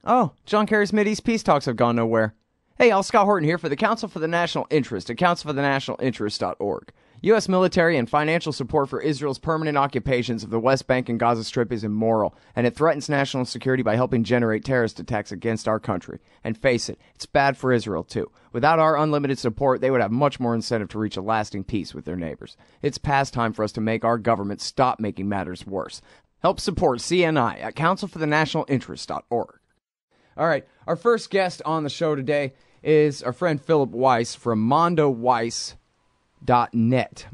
Oh, John Kerry's Mideast peace talks have gone nowhere. Hey, I'll Scott Horton here for the Council for the National Interest at councilforthenationalinterest.org. U.S. military and financial support for Israel's permanent occupations of the West Bank and Gaza Strip is immoral, and it threatens national security by helping generate terrorist attacks against our country. And face it, it's bad for Israel, too. Without our unlimited support, they would have much more incentive to reach a lasting peace with their neighbors. It's past time for us to make our government stop making matters worse. Help support CNI at councilforthenationalinterest.org. All right, our first guest on the show today is our friend Philip Weiss from MondoWeiss.net.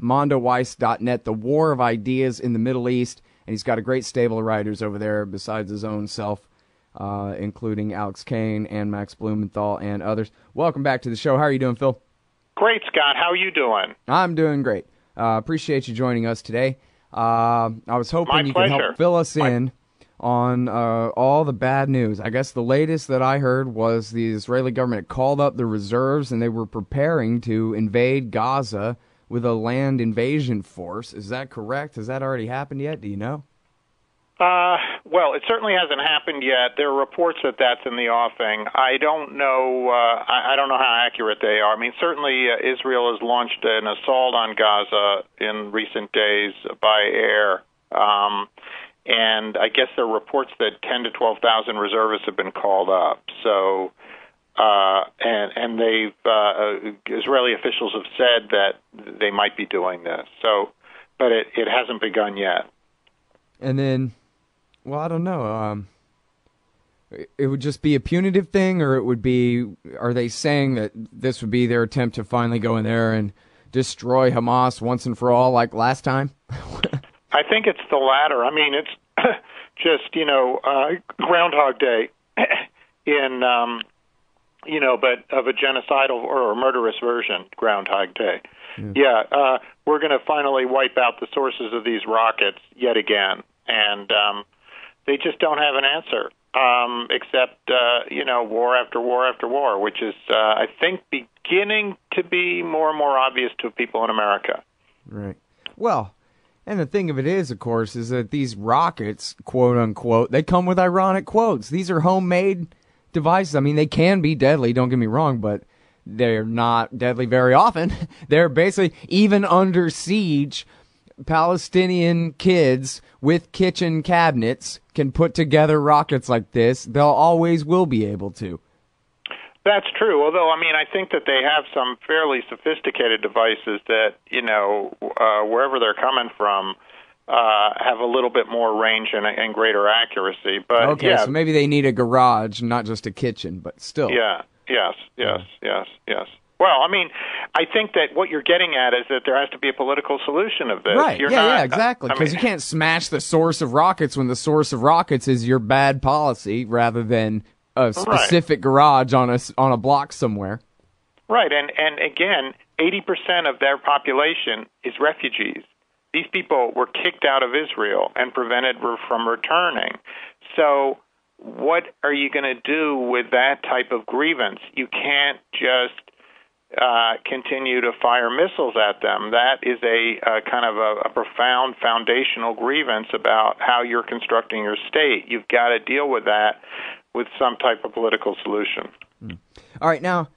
MondoWeiss.net, the war of ideas in the Middle East. And he's got a great stable of writers over there besides his own self, including Alex Kane and Max Blumenthal and others. Welcome back to the show. How are you doing, Phil? Great, Scott. How are you doing? I'm doing great. Appreciate you joining us today. I was hoping you could help fill us in on all the bad news. I guess the latest that I heard was the Israeli government called up the reserves and they were preparing to invade Gaza with a land invasion force. Is that correct? Has that already happened yet? Do you know? Well, it certainly hasn't happened yet. There are reports that that's in the offing. I don't know. I don't know how accurate they are. I mean, certainly Israel has launched an assault on Gaza in recent days by air. And I guess there are reports that 10 to 12,000 reservists have been called up. So, and they've Israeli officials have said that they might be doing this. So, but it hasn't begun yet. And then, well, I don't know. It would just be a punitive thing, or it would be? Are they saying that this would be their attempt to finally go in there and destroy Hamas once and for all, like last time? I think it's the latter. I mean, it's just, Groundhog Day in, but of a genocidal or a murderous version, Groundhog Day. Yeah, we're going to finally wipe out the sources of these rockets yet again. And they just don't have an answer, except, war after war after war, which is, I think, beginning to be more and more obvious to people in America. Right. Well, and the thing of it is, of course, is that these rockets, quote unquote, they come with ironic quotes. These are homemade devices. I mean, they can be deadly, don't get me wrong, but they're not deadly very often. They're basically, even under siege, Palestinian kids with kitchen cabinets can put together rockets like this. They'll always will be able to. That's true, although, I mean, I think that they have some fairly sophisticated devices that, wherever they're coming from, have a little bit more range and greater accuracy. But okay, so maybe they need a garage, not just a kitchen, but still. Yeah, yes. Well, I mean, I think that what you're getting at is that there has to be a political solution of this. Right, yeah, exactly, because you can't smash the source of rockets when the source of rockets is your bad policy rather than a specific garage on a block somewhere. Right, and again, 80% of their population is refugees. These people were kicked out of Israel and prevented from returning. So what are you going to do with that type of grievance? You can't just continue to fire missiles at them. That is a kind of a profound foundational grievance about how you're constructing your state. You've got to deal with that with some type of political solution. All right, now,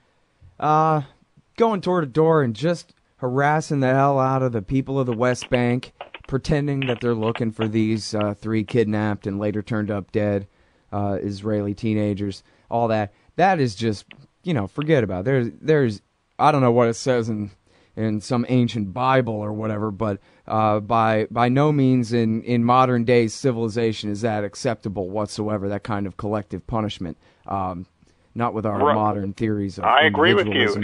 going door to door and just harassing the hell out of the people of the West Bank, pretending that they're looking for these 3 kidnapped and later turned up dead Israeli teenagers, all that is just, forget about it. There's I don't know what it says in some ancient Bible or whatever, but by no means in modern day civilization is that acceptable whatsoever, that kind of collective punishment. Not with our modern theories of I agree with you.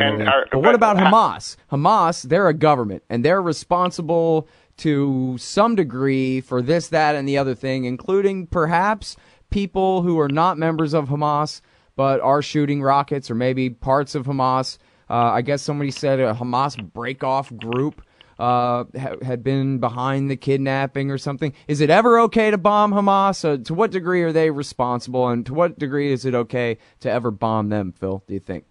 But what about Hamas? Hamas, they're a government, and they're responsible to some degree for this, that, and the other thing, including perhaps people who are not members of Hamas but are shooting rockets, or maybe parts of Hamas. I guess somebody said a Hamas break-off group had been behind the kidnapping or something. Is it ever okay to bomb Hamas? To what degree are they responsible, and to what degree is it okay to ever bomb them, Phil, do you think?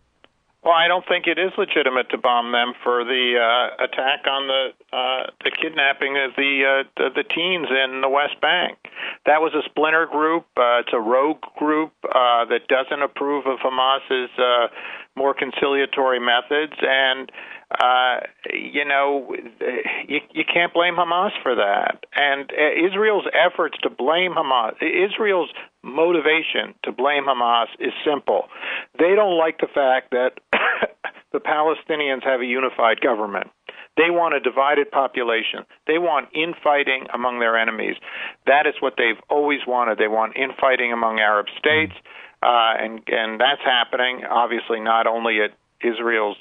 Well, I don't think it is legitimate to bomb them for the attack on the kidnapping of the teens in the West Bank. That was a splinter group. It's a rogue group that doesn't approve of Hamas's more conciliatory methods, and you can't blame Hamas for that. And Israel's efforts to blame Hamas, Israel's motivation to blame Hamas is simple. They don't like the fact that the Palestinians have a unified government. They want a divided population. They want infighting among their enemies. That is what they've always wanted. They want infighting among Arab states, and that's happening, obviously, not only at Israel's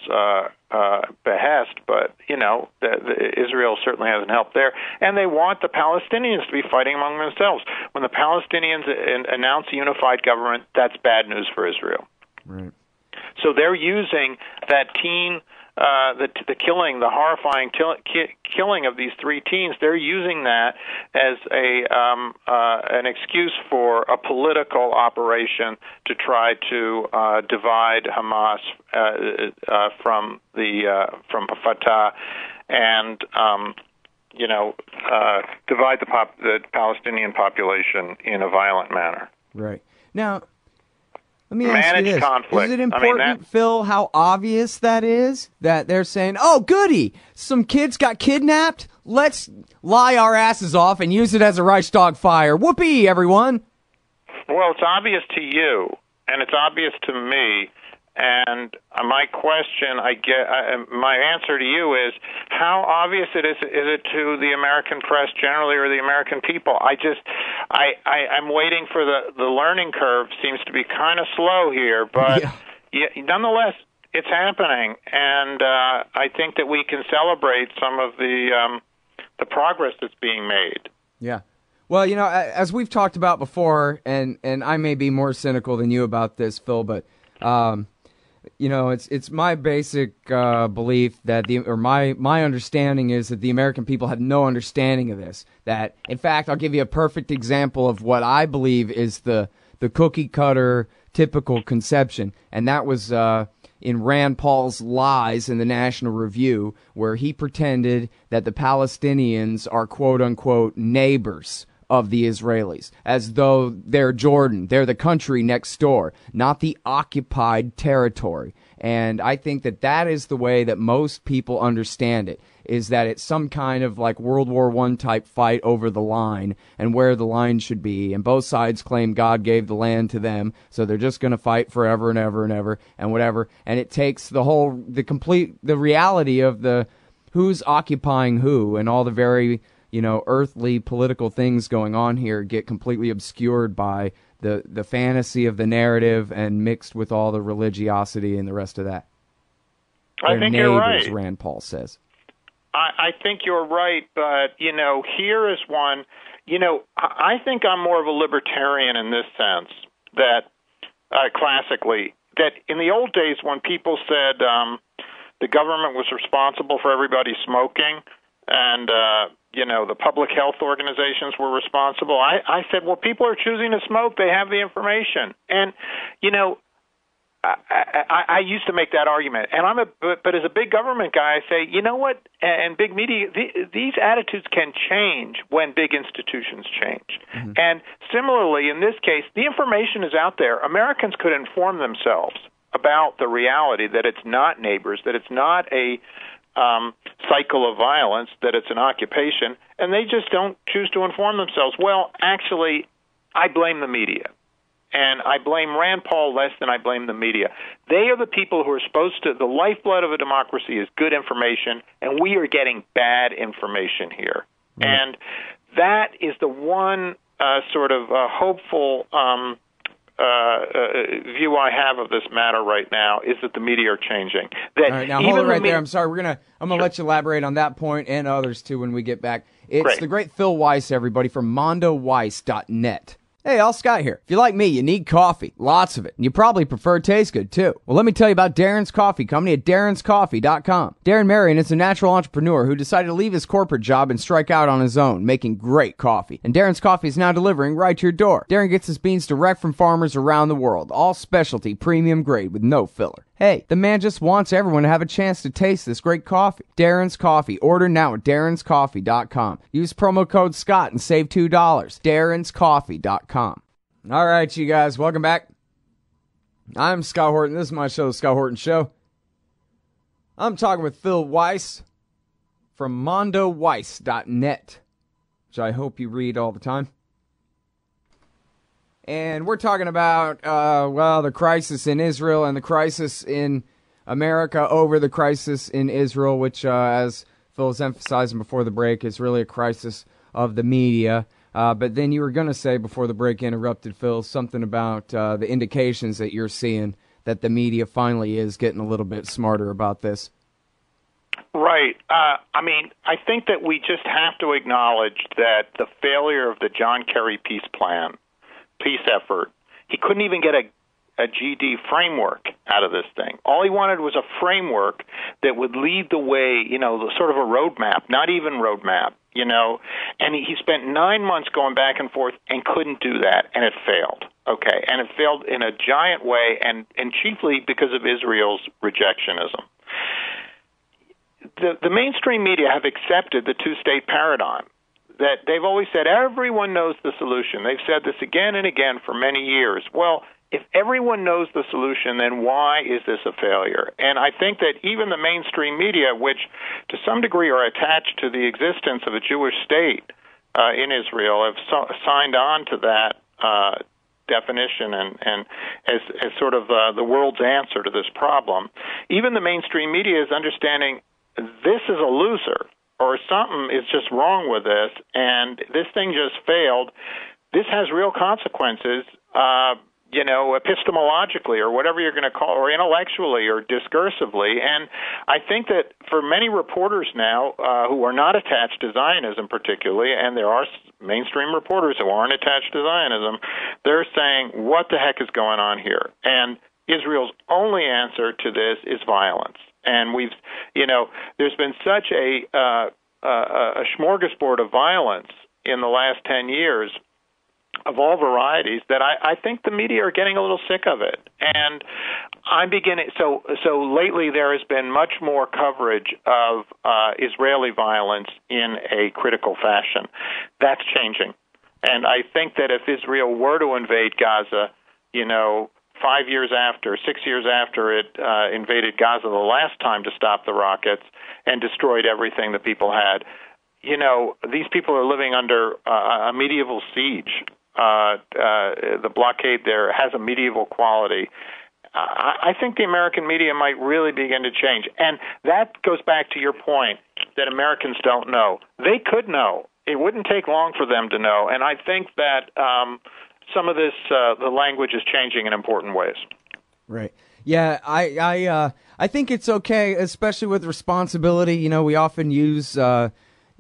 behest, but Israel certainly hasn't helped there. And they want the Palestinians to be fighting among themselves. When the Palestinians announce a unified government, that's bad news for Israel. Right. So they're using that teen, the horrifying killing of these three teens. They're using that as an excuse for a political operation to try to divide Hamas from Fatah and divide the Palestinian population in a violent manner. Right. Now, let me ask you this. Conflict. Is it important, Phil, how obvious that is? That they're saying, oh, goody, some kids got kidnapped? Let's lie our asses off and use it as a Reichstag fire. Whoopee, everyone. Well, it's obvious to you, and it's obvious to me. And my question, my answer to you is, how obvious is it to the American press generally or the American people? I'm waiting for the learning curve. Seems to be kind of slow here, but nonetheless, it's happening, and I think that we can celebrate some of the progress that's being made. Yeah. Well, as we've talked about before, and I may be more cynical than you about this, Phil, but it's my basic belief that my understanding is that the American people have no understanding of this. That, in fact, I'll give you a perfect example of what I believe is the cookie cutter typical conception, and that was in Rand Paul's Lies in the National Review, where he pretended that the Palestinians are quote unquote neighbors of the Israelis, as though they're Jordan, they're the country next door, not the occupied territory. And I think that is the way that most people understand it, is that it's some kind of like World War I type fight over the line and where the line should be. And both sides claim God gave the land to them, so they're just going to fight forever and ever and ever and whatever. And it takes the reality of the who's occupying who and all the very earthly political things going on here get completely obscured by the fantasy of the narrative and mixed with all the religiosity and the rest of that. I think you're right. Rand Paul says. I think you're right, but, here is one. I think I'm more of a libertarian in this sense, that classically, that in the old days when people said the government was responsible for everybody smoking and the public health organizations were responsible. I said, well, people are choosing to smoke. They have the information. And, I used to make that argument. And but as a big government guy, I say, you know what? And big media, these attitudes can change when big institutions change. Mm-hmm. And similarly, in this case, the information is out there. Americans could inform themselves about the reality that it's not neighbors, that it's not a cycle of violence, that it's an occupation, and they just don't choose to inform themselves. Well, actually, I blame the media. And I blame Rand Paul less than I blame the media. They are the people who are supposed to, the lifeblood of a democracy is good information, and we are getting bad information here. Mm. And that is the one sort of hopeful view I have of this matter right now, is that the media are changing. That all right, now hold it right there. I'm sorry. I'm gonna let you elaborate on that point and others too when we get back. It's the great Phil Weiss, everybody, from mondoweiss.net. Hey, all Scott here. If you're like me, you need coffee. Lots of it. And you probably prefer it tastes good, too. Well, let me tell you about Darren's Coffee Company at darrenscoffee.com. Darren Marion is a natural entrepreneur who decided to leave his corporate job and strike out on his own, making great coffee. And Darren's Coffee is now delivering right to your door. Darren gets his beans direct from farmers around the world, all specialty, premium grade with no filler. Hey, the man just wants everyone to have a chance to taste this great coffee. Darren's Coffee. Order now at darrenscoffee.com. Use promo code Scott and save $2. darrenscoffee.com. All right, you guys, welcome back. I'm Scott Horton. This is my show, The Scott Horton Show. I'm talking with Phil Weiss from mondoweiss.net, which I hope you read all the time. And we're talking about, the crisis in Israel and the crisis in America over the crisis in Israel, which, as Phil was emphasizing before the break, is really a crisis of the media. But then you were going to say, before the break interrupted, Phil, something about the indications that you're seeing that the media finally is getting a little bit smarter about this. Right. I think that we just have to acknowledge that the failure of the John Kerry peace effort, he couldn't even get a GD framework out of this thing. All he wanted was a framework that would lead the way, sort of a roadmap, not even roadmap, and he spent 9 months going back and forth and couldn't do that, and it failed. Okay, and it failed in a giant way, and chiefly because of Israel's rejectionism. The mainstream media have accepted the two-state paradigm. That they've always said everyone knows the solution. They've said this again and again for many years. Well, if everyone knows the solution, then why is this a failure? And I think that even the mainstream media, which to some degree are attached to the existence of a Jewish state in Israel, have signed on to that definition and as sort of the world's answer to this problem. Even the mainstream media is understanding this is a loser, or something is just wrong with this, and this thing just failed. This has real consequences, epistemologically, or whatever you're going to call, or intellectually, or discursively. And I think that for many reporters now who are not attached to Zionism particularly, and there are mainstream reporters who aren't attached to Zionism, they're saying, what the heck is going on here? And Israel's only answer to this is violence. And there's been such a smorgasbord of violence in the last 10 years of all varieties that I think the media are getting a little sick of it. And I'm beginning. So lately there has been much more coverage of Israeli violence in a critical fashion. That's changing. And I think that if Israel were to invade Gaza, 6 years after it invaded Gaza the last time to stop the rockets and destroyed everything the people had, these people are living under a medieval siege. The blockade there has a medieval quality. I think the American media might really begin to change. And that goes back to your point that Americans don't know. They could know. It wouldn't take long for them to know. And I think that some of this, the language is changing in important ways. Right. Yeah, I think it's okay, especially with responsibility. We often use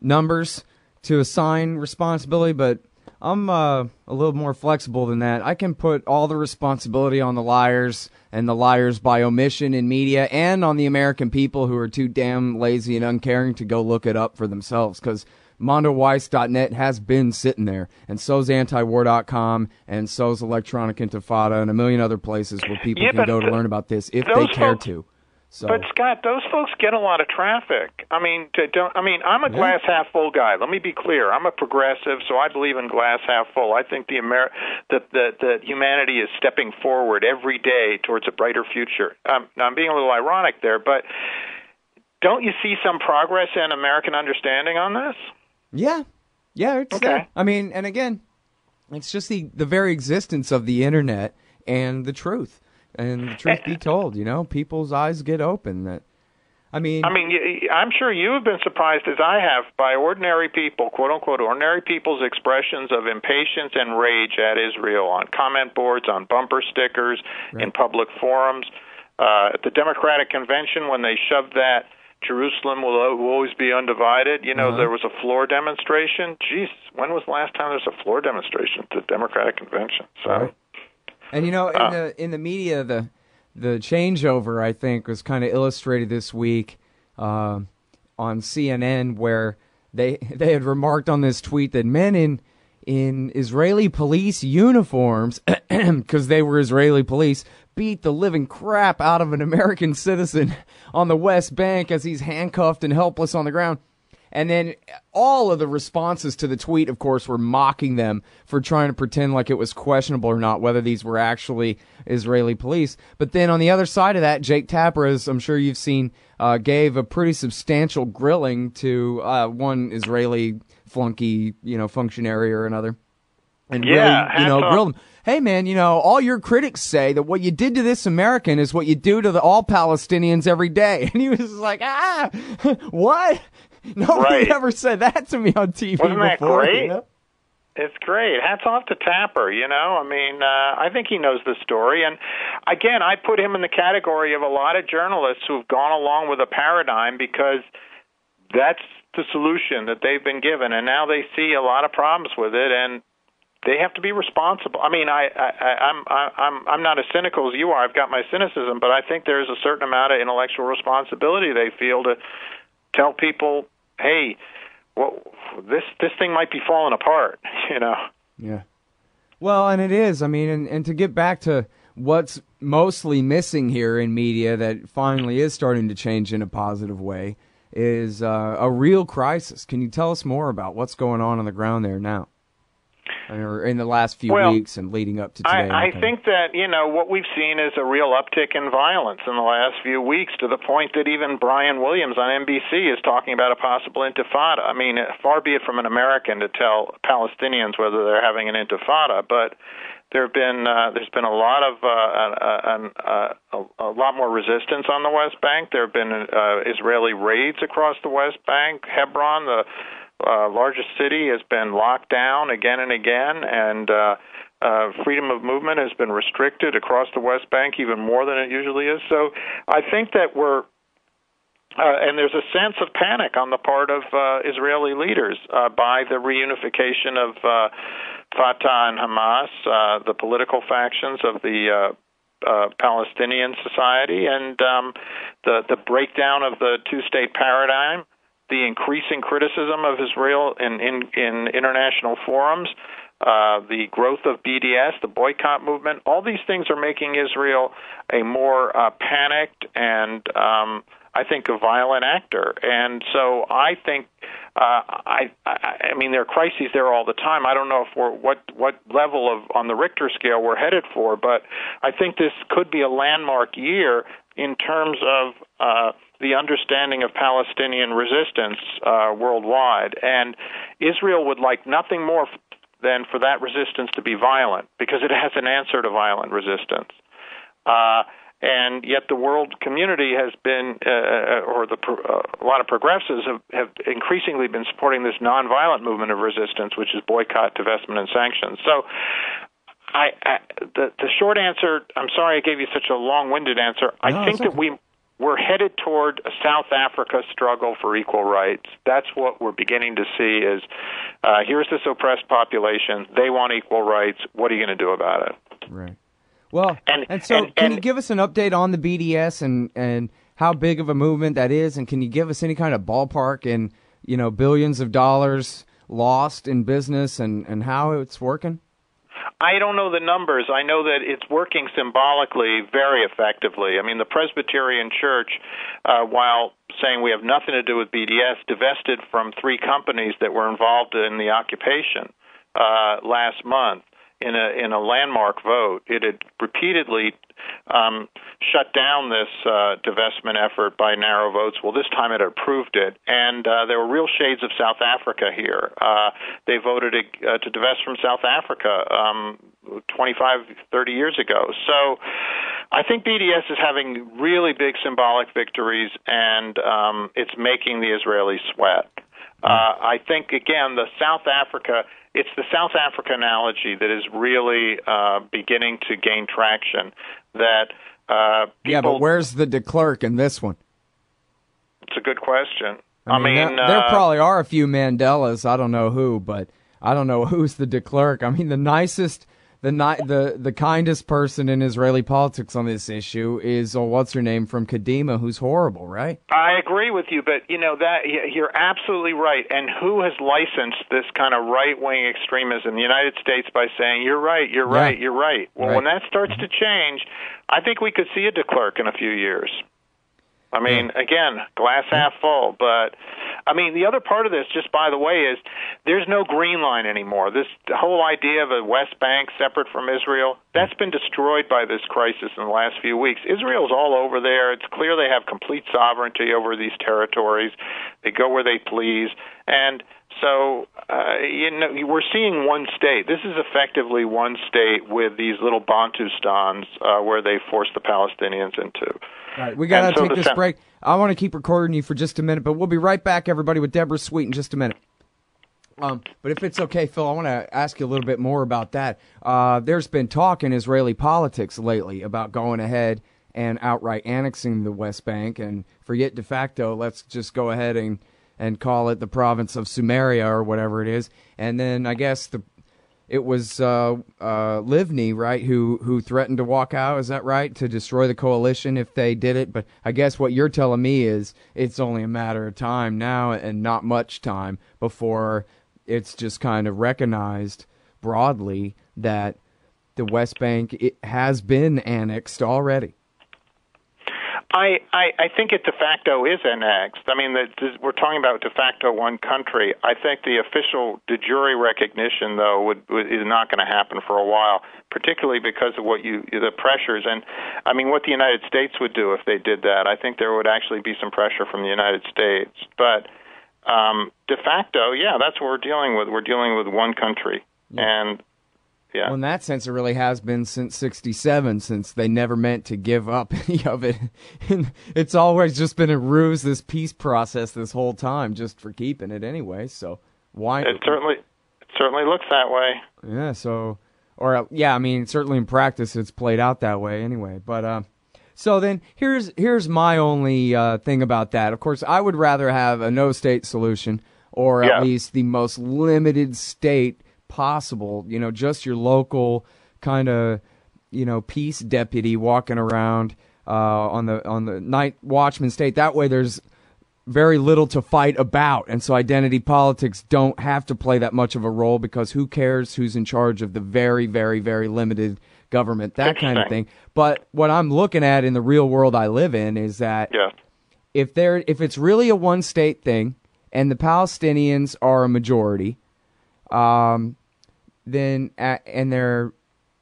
numbers to assign responsibility, but I'm a little more flexible than that. I can put all the responsibility on the liars and the liars by omission in media and on the American people who are too damn lazy and uncaring to go look it up for themselves, because mondoweiss.net has been sitting there, and so's antiwar.com, and so's Electronic Intifada, and a million other places where people can go to learn about this if they care to. So. But Scott, those folks get a lot of traffic. I'm a glass half full guy. Let me be clear. I'm a progressive, so I believe in glass half full. I think that humanity is stepping forward every day towards a brighter future. Now, I'm being a little ironic there, but don't you see some progress in American understanding on this? Yeah, it's okay. There. And again, it's just the very existence of the internet and the truth. And the truth be told, people's eyes get open. I'm sure you have been surprised, as I have, by ordinary people, quote unquote, ordinary people's expressions of impatience and rage at Israel on comment boards, on bumper stickers, right, in public forums. At the Democratic Convention, when they shoved that Jerusalem will always be undivided, there was a floor demonstration. Jeez, when was the last time there was a floor demonstration at the Democratic Convention? So. Right. And in the media, the changeover, I think, was kind of illustrated this week on CNN, where they had remarked on this tweet that men in Israeli police uniforms, because they were Israeli police, beat the living crap out of an American citizen on the West Bank as he's handcuffed and helpless on the ground. And then all of the responses to the tweet, of course, were mocking them for trying to pretend like it was questionable or not, whether these were actually Israeli police. But then on the other side of that, Jake Tapper, as I'm sure you've seen, gave a pretty substantial grilling to one Israeli flunky, functionary or another. And really, grilled him. Hey, man, all your critics say that what you did to this American is what you do to all Palestinians every day. And he was like, what? Nobody ever said that to me on TV Wasn't that before. Great? It's great. Hats off to Tapper, I think he knows the story. And, again, I put him in the category of a lot of journalists who've gone along with a paradigm because that's the solution that they've been given. And now they see a lot of problems with it, and they have to be responsible. I mean, I'm not as cynical as you are. I've got my cynicism, but I think there's a certain amount of intellectual responsibility they feel to tell people, hey, well, this thing might be falling apart, Yeah. Well, and it is. I mean, and to get back to what's mostly missing here in media that finally is starting to change in a positive way is a real crisis. Can you tell us more about what's going on the ground there now? Or in the last few weeks and leading up to today? I think that, what we've seen is a real uptick in violence in the last few weeks, to the point that even Brian Williams on NBC is talking about a possible intifada. I mean, far be it from an American to tell Palestinians whether they're having an intifada, but there's been a lot of a lot more resistance on the West Bank. There have been Israeli raids across the West Bank. Hebron, the largest city, has been locked down again and again, and freedom of movement has been restricted across the West Bank even more than it usually is. So I think that and there's a sense of panic on the part of Israeli leaders by the reunification of Fatah and Hamas, the political factions of the Palestinian society, and the breakdown of the two-state paradigm, the increasing criticism of Israel in international forums, the growth of BDS, the boycott movement. All these things are making Israel a more panicked and, I think, a violent actor. And so I think, I mean, there are crises there all the time. I don't know if what level of on the Richter scale we're headed for, but I think this could be a landmark year in terms of the understanding of Palestinian resistance worldwide. And Israel would like nothing more than for that resistance to be violent, because it has an answer to violent resistance. And yet the world community has been, a lot of progressives have increasingly been supporting this nonviolent movement of resistance, which is boycott, divestment, and sanctions. So the short answer, I'm sorry I gave you such a long-winded answer. I think that we're headed toward a South Africa struggle for equal rights. That's what we're beginning to see is, here's this oppressed population. They want equal rights. What are you going to do about it? Right. Well, can you give us an update on the BDS and how big of a movement that is? And can you give us any kind of ballpark in, billions of dollars lost in business and how it's working? I don't know the numbers. I know that it's working symbolically very effectively. I mean, the Presbyterian Church, while saying we have nothing to do with BDS, divested from 3 companies that were involved in the occupation last month in a landmark vote. It had repeatedly shut down this divestment effort by narrow votes. Well, this time it approved it, and there were real shades of South Africa here. They voted to divest from South Africa 25, 30 years ago. So I think BDS is having really big symbolic victories, and it's making the Israelis sweat. I think, again, it's the South Africa analogy that is really beginning to gain traction. That yeah, but where's the de Klerk in this one? It's a good question. I mean there probably are a few Mandelas. I don't know who, but I don't know who's the de Klerk. I mean, the nicest the kindest person in Israeli politics on this issue is what's her name from Kadima, who's horrible, right? I agree with you, but that you're absolutely right. And who has licensed this kind of right-wing extremism in the United States by saying you're right, you're right, you're right? Well, when that starts to change, I think we could see a de Klerk in a few years. I mean, again, glass half full. But, I mean, the other part of this, just by the way, is there's no green line anymore. This whole idea of a West Bank separate from Israel, that's been destroyed by this crisis in the last few weeks. Israel's all over there. It's clear they have complete sovereignty over these territories. They go where they please. And so, we're seeing one state. This is effectively one state with these little Bantustans where they force the Palestinians into. All right, we got to take this break. I want to keep recording you for just a minute, but we'll be right back, everybody, with Deborah Sweet in just a minute. But if it's okay, Phil, I want to ask you a little bit more about that. There's been talk in Israeli politics lately about going ahead and outright annexing the West Bank, and forget de facto, let's just go ahead and call it the province of Sumeria or whatever it is. And then I guess it was Livni, right, who threatened to walk out, is that right, to destroy the coalition if they did it? But I guess what you're telling me is it's only a matter of time now and not much time before it's just kind of recognized broadly that the West Bank has been annexed already. I think it de facto is annexed. I mean, we're talking about de facto one country. I think the official de jure recognition, though, is not going to happen for a while, particularly because of the pressures. And, I mean, what the United States would do if they did that. I think there would actually be some pressure from the United States. But de facto, yeah, that's what we're dealing with. We're dealing with one country. Yeah. And yeah. Well, in that sense, it really has been since '67, since they never meant to give up any of it. And it's always just been a ruse, this peace process, this whole time, just for keeping it anyway. So why? It certainly looks that way. Yeah. So, I mean, certainly in practice, it's played out that way anyway. But so then here's my only thing about that. Of course, I would rather have a no-state solution, or at least the most limited state possible, just your local kind of, peace deputy walking around on the night watchman state. That way there's very little to fight about, and so identity politics don't have to play that much of a role, because who cares who's in charge of the very, very, very limited government, that kind of thing. But what I'm looking at in the real world I live in is that if it's really a one state thing and the Palestinians are a majority, then and they're,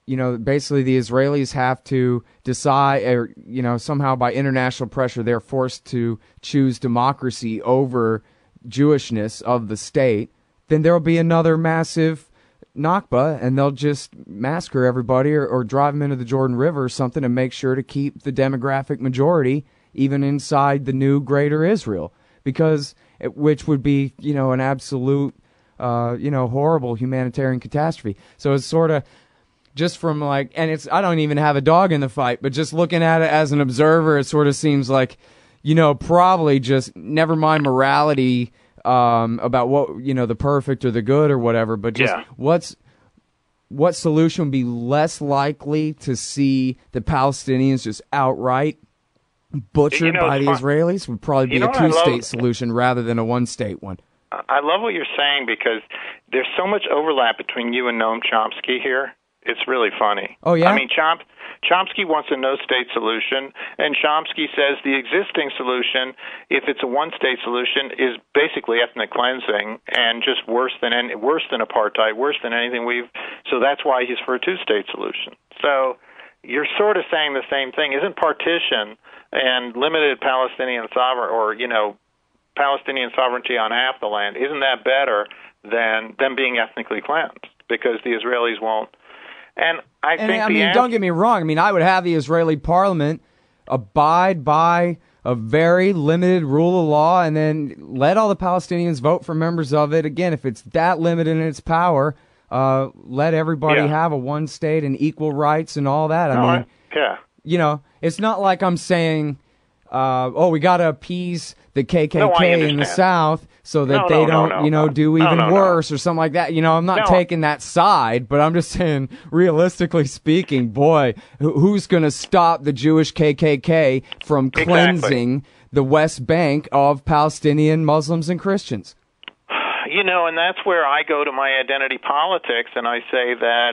basically the Israelis have to decide, or somehow by international pressure they're forced to choose democracy over Jewishness of the state, then there'll be another massive Nakba, and they'll just massacre everybody or drive them into the Jordan River or something, and make sure to keep the demographic majority even inside the new greater Israel, which would be, an absolute horrible humanitarian catastrophe. So it's sort of just from I don't even have a dog in the fight, but just looking at it as an observer, it sort of seems like, probably just never mind morality, about what, the perfect or the good or whatever, but just what solution would be less likely to see the Palestinians just outright butchered by the Israelis would probably be a two-state solution rather than a one-state one. I love what you're saying, because there's so much overlap between you and Noam Chomsky here. It's really funny. Oh, yeah? I mean, Chomsky wants a no-state solution, and Chomsky says the existing solution, if it's a one-state solution, is basically ethnic cleansing and just worse than apartheid, worse than anything So that's why he's for a two-state solution. So you're sort of saying the same thing. Isn't partition and limited Palestinian Palestinian sovereignty on half the land, isn't that better than them being ethnically cleansed? Because the Israelis won't. And I think don't get me wrong. I mean, I would have the Israeli parliament abide by a very limited rule of law, and then let all the Palestinians vote for members of it. Again, if it's that limited in its power, let everybody have a one state and equal rights and all that. I mean, it's not like I'm saying, we got to appease the KKK in the South, so that they don't, do even worse or something like that. I'm not taking that side, but I'm just saying, realistically speaking, boy, who's going to stop the Jewish KKK from cleansing the West Bank of Palestinian Muslims and Christians? And that's where I go to my identity politics, and I say that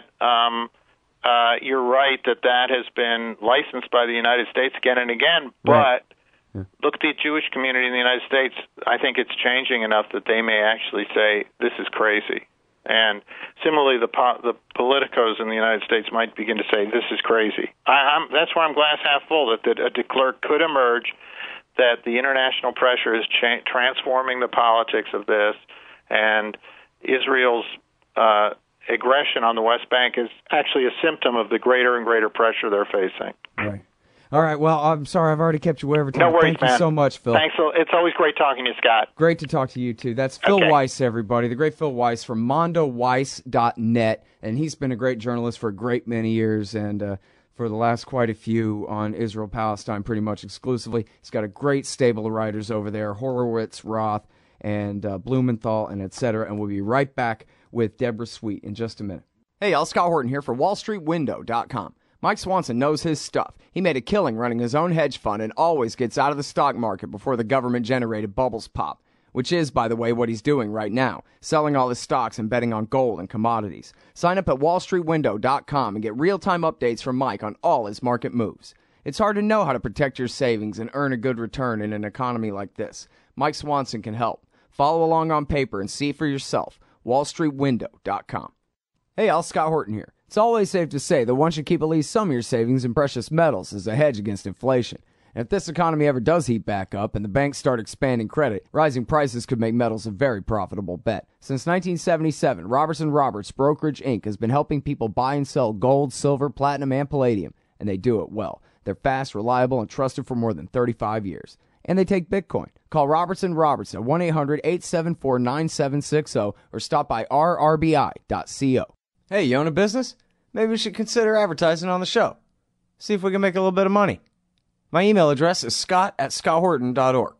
you're right that has been licensed by the United States again and again, but look at the Jewish community in the United States. I think it's changing enough that they may actually say, this is crazy. And similarly, the politicos in the United States might begin to say, this is crazy. That's why I'm glass half full, that a declare could emerge, that the international pressure is transforming the politics of this, and Israel's aggression on the West Bank is actually a symptom of the greater and greater pressure they're facing. Right. All right. Well, I'm sorry I've already kept you way over time. No worries, Thank you so much, Phil. Thanks. It's always great talking to you, Scott. Great to talk to you, too. That's Phil Weiss, everybody. The great Phil Weiss from mondoweiss.net. And he's been a great journalist for a great many years, and for the last quite a few on Israel-Palestine pretty much exclusively. He's got a great stable of writers over there, Horowitz, Roth, and Blumenthal, and et cetera. And we'll be right back with Deborah Sweet in just a minute. Hey, y'all, Scott Horton here for WallStreetWindow.com. Mike Swanson knows his stuff. He made a killing running his own hedge fund and always gets out of the stock market before the government-generated bubbles pop, which is, by the way, what he's doing right now, selling all his stocks and betting on gold and commodities. Sign up at WallStreetWindow.com and get real-time updates from Mike on all his market moves. It's hard to know how to protect your savings and earn a good return in an economy like this. Mike Swanson can help. Follow along on paper and see for yourself. WallStreetWindow.com. Hey, y'all, Scott Horton here. It's always safe to say that one should keep at least some of your savings in precious metals as a hedge against inflation. And if this economy ever does heat back up and the banks start expanding credit, rising prices could make metals a very profitable bet. Since 1977, Robertson Roberts Brokerage Inc. has been helping people buy and sell gold, silver, platinum, and palladium, and they do it well. They're fast, reliable, and trusted for more than 35 years. And they take Bitcoin. Call Robertson Roberts at 1-800-874-9760 or stop by rrbi.co. Hey, you own a business? Maybe we should consider advertising on the show. See if we can make a little bit of money. My email address is scott@scotthorton.org.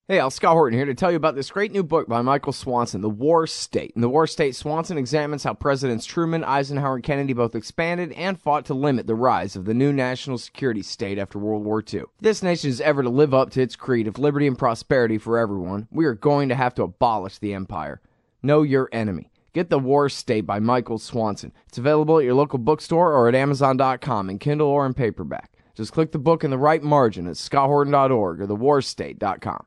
Hey, Scott Horton here to tell you about this great new book by Michael Swanson, The War State. In The War State, Swanson examines how Presidents Truman, Eisenhower, and Kennedy both expanded and fought to limit the rise of the new national security state after World War II. If this nation is ever to live up to its creed of liberty and prosperity for everyone, we are going to have to abolish the empire. Know your enemy. Get The War State by Michael Swanson. It's available at your local bookstore or at Amazon.com in Kindle or in paperback. Just click the book in the right margin at scotthorton.org or thewarstate.com.